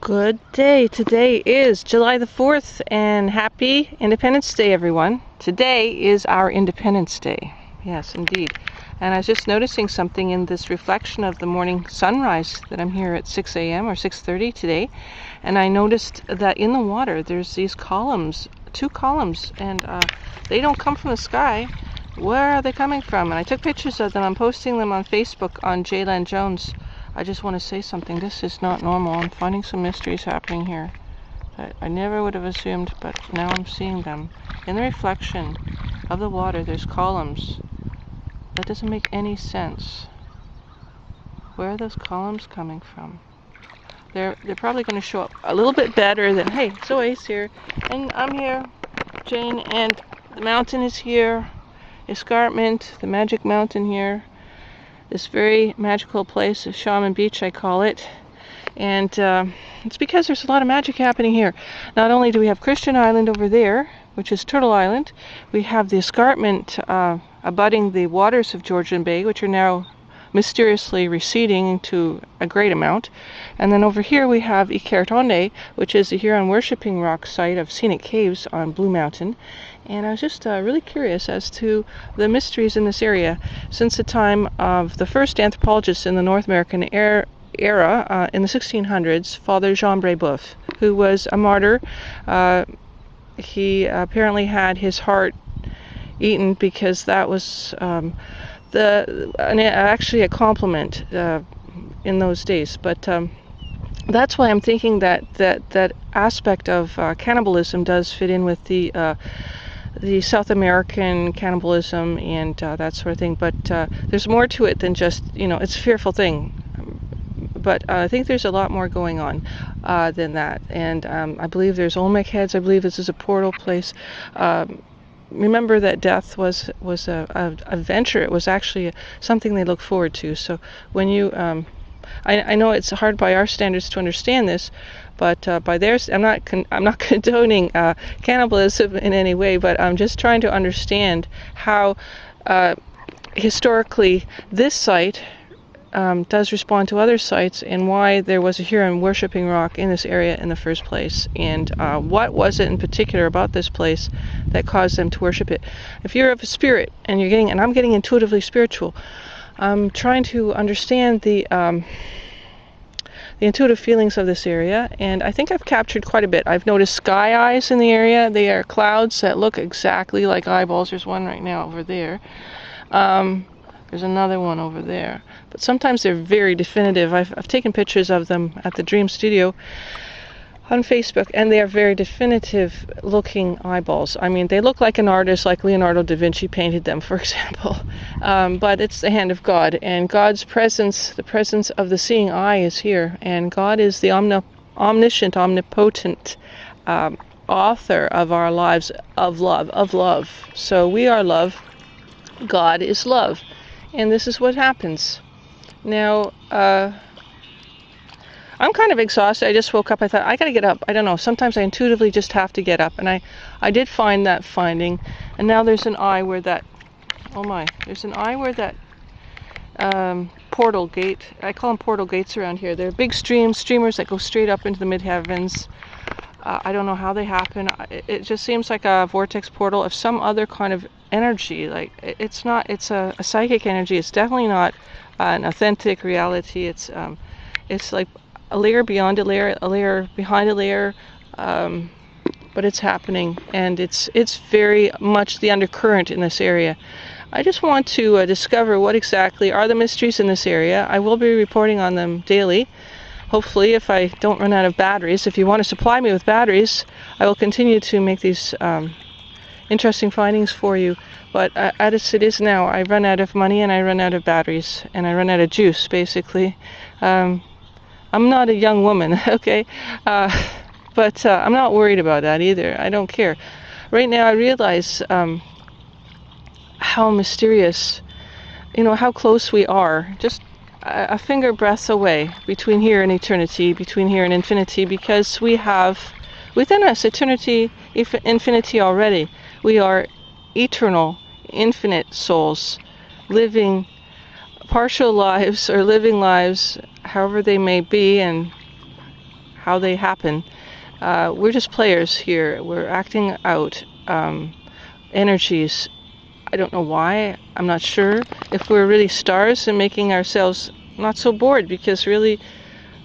Good day. Today is July the 4th and happy Independence Day, everyone. Today is our Independence Day. Yes, indeed. And I was just noticing something in this reflection of the morning sunrise that I'm here at 6 a.m. or 6:30 today. And I noticed that in the water there's these columns, two columns, and they don't come from the sky. Where are they coming from? And I took pictures of them. I'm posting them on Facebook on Jaylen Jones. I just want to say something. This is not normal. I'm finding some mysteries happening here that I never would have assumed, but now I'm seeing them. In the reflection of the water, there's columns. That doesn't make any sense. Where are those columns coming from? They're probably going to show up a little bit better than, hey, Zoey's here, and I'm here, Jane, and the mountain is here, escarpment, the magic mountain here. This very magical place of Shaman Beach, I call it. And it's because there's a lot of magic happening here. Not only do we have Christian Island over there, which is Turtle Island, we have the escarpment abutting the waters of Georgian Bay, which are now mysteriously receding to a great amount. And then over here we have Ikertonde, which is the Huron worshipping rock site of scenic caves on Blue Mountain. And I was just really curious as to the mysteries in this area since the time of the first anthropologist in the North American era in the 1600s, Father Jean Brebeuf, who was a martyr. He apparently had his heart eaten because that was actually a compliment in those days. But that's why I'm thinking that aspect of cannibalism does fit in with the South American cannibalism and that sort of thing. But there's more to it than just, it's a fearful thing. But I think there's a lot more going on than that. And I believe there's Olmec heads. I believe this is a portal place. Remember that death was a venture. It was actually something they look forward to. So when you, I know it's hard by our standards to understand this, but by theirs, I'm not condoning cannibalism in any way. But I'm just trying to understand how historically this site does respond to other sites, and why there was a Huron worshipping rock in this area in the first place, and what was it in particular about this place that caused them to worship it. If you're of a spirit and I'm getting intuitively spiritual, I'm trying to understand the intuitive feelings of this area, and I think I've captured quite a bit. I've noticed sky eyes in the area. They are clouds that look exactly like eyeballs. There's one right now over there. There's another one over there. But sometimes they're very definitive. I've taken pictures of them at the Dream Studio on Facebook, and they are very definitive looking eyeballs. I mean, they look like an artist, like Leonardo da Vinci painted them, for example. But it's the hand of God, and God's presence, the presence of the seeing eye is here. And God is the omniscient, omnipotent author of our lives, of love. So we are love. God is love. And this is what happens. Now, I'm kind of exhausted. I just woke up. I thought, I gotta get up. I don't know. Sometimes I intuitively just have to get up. And I did find that finding. And now there's an eye where that, there's an eye where that portal gate, I call them portal gates around here. They're big streamers that go straight up into the mid-heavens. I don't know how they happen. It just seems like a vortex portal of some other kind of energy. Like, it's a psychic energy. It's definitely not an authentic reality. It's like a layer beyond a layer behind a layer, but it's happening, and it's very much the undercurrent in this area. I just want to discover what exactly are the mysteries in this area. I will be reporting on them daily. Hopefully, if I don't run out of batteries. If you want to supply me with batteries, I will continue to make these interesting findings for you. But as it is now, I run out of money, and I run out of batteries, and I run out of juice, basically. I'm not a young woman, okay? But I'm not worried about that either. I don't care. Right now, I realize how mysterious, how close we are. Just a finger breath away between here and eternity, between here and infinity, because we have within us eternity, infinity already. We are eternal, infinite souls living partial lives or living lives, however they may be, and how they happen. We're just players here. We're acting out energies. I don't know why. I'm not sure if we're really stars and making ourselves not so bored, because really,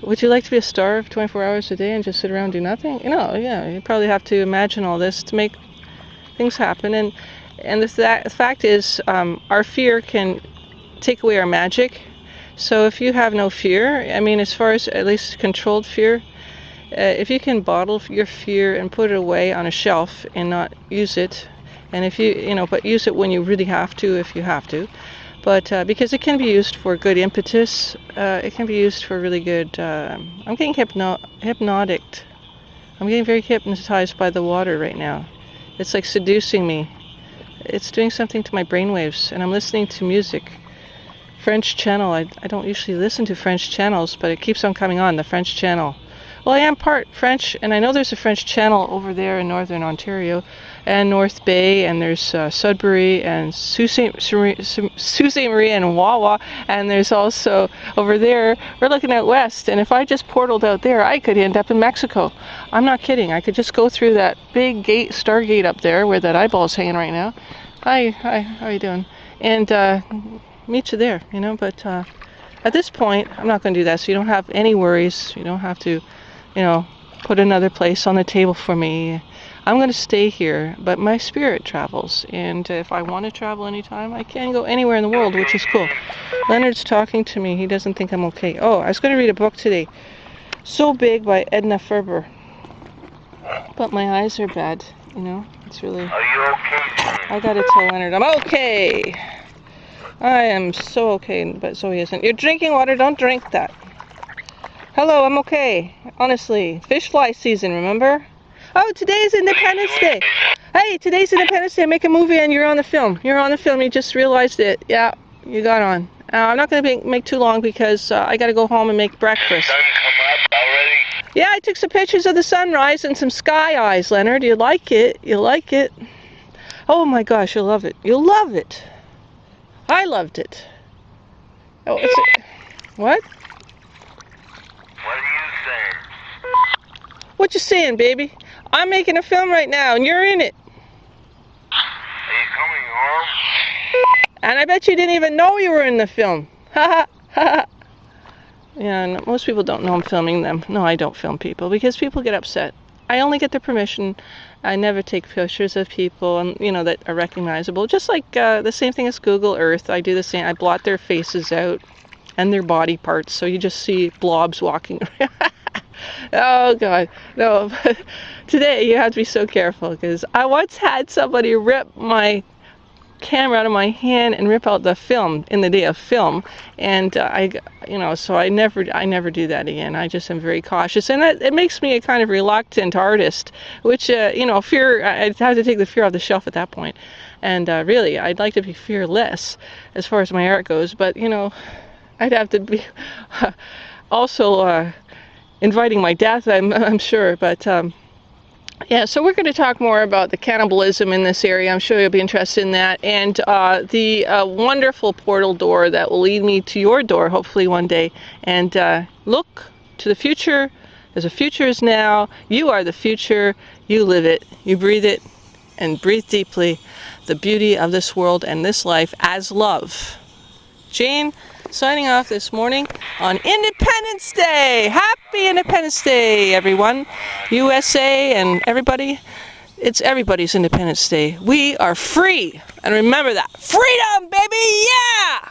would you like to be a star 24 hours a day and just sit around and do nothing? You know, yeah, you probably have to imagine all this to make things happen. And the fact is, our fear can take away our magic. So if you have no fear, I mean, as far as at least controlled fear, if you can bottle your fear and put it away on a shelf and not use it, and if but use it when you really have to, if you have to, but because it can be used for good impetus, it can be used for really good. I'm getting hypnotic. I'm getting very hypnotized by the water right now. It's like seducing me. It's doing something to my brainwaves, and I'm listening to music. French channel. I don't usually listen to French channels, but it keeps on coming on, the French channel. Well, I am part French, and I know there's a French channel over there in northern Ontario, and North Bay, and there's Sudbury, and Sault Ste. Marie, and Wawa, and there's also over there, we're looking at west, and if I just portaled out there, I could end up in Mexico. I'm not kidding. I could just go through that big gate, Stargate up there, where that eyeball's hanging right now. Hi, how are you doing? And meet you there, but at this point, I'm not going to do that, so you don't have any worries. You don't have to, put another place on the table for me. I'm going to stay here, but my spirit travels, and if I want to travel anytime, I can go anywhere in the world, which is cool. Leonard's talking to me. He doesn't think I'm okay. Oh, I was going to read a book today, So Big by Edna Ferber, but my eyes are bad, it's really... Are you okay? I got to tell Leonard I'm okay. I am so okay, but Zoey isn't. You're drinking water, don't drink that. Hello, I'm okay. Honestly, fish fly season, remember? Oh, today's Independence Day. Hey, today's Independence Day. I make a movie and you're on the film. You're on the film, you just realized it. Yeah, you got on. I'm not going to make too long because I got to go home and make breakfast. Sun come up already? Yeah, I took some pictures of the sunrise and some sky eyes, Leonard. You like it? You like it? Oh my gosh, you'll love it. You'll love it. I loved it. Oh, what? What are you saying? What you saying, baby? I'm making a film right now, and you're in it. Are you coming home? And I bet you didn't even know you were in the film. Ha ha. Yeah, no, most people don't know I'm filming them. No, I don't film people because people get upset. I only get their permission. I never take pictures of people, and that are recognizable. Just like the same thing as Google Earth. I do the same. I blot their faces out and their body parts, so you just see blobs walking around. Oh God, no! But today you have to be so careful because I once had somebody rip my camera out of my hand and rip out the film in the day of film, and so I never do that again. I just am very cautious, and it makes me a kind of reluctant artist, which fear. I'd have to take the fear off the shelf at that point, and really I'd like to be fearless as far as my art goes, but I'd have to be also inviting my death, I'm sure, but yeah, so we're going to talk more about the cannibalism in this area. I'm sure you'll be interested in that, and the wonderful portal door that will lead me to your door, hopefully one day. And look to the future, as the future is now. You are the future. You live it. You breathe it, and breathe deeply the beauty of this world and this life as love. Jane, signing off this morning on Independence Day. Happy Independence Day, everyone. USA and everybody. It's everybody's Independence Day. We are free. And remember that. Freedom, baby! Yeah!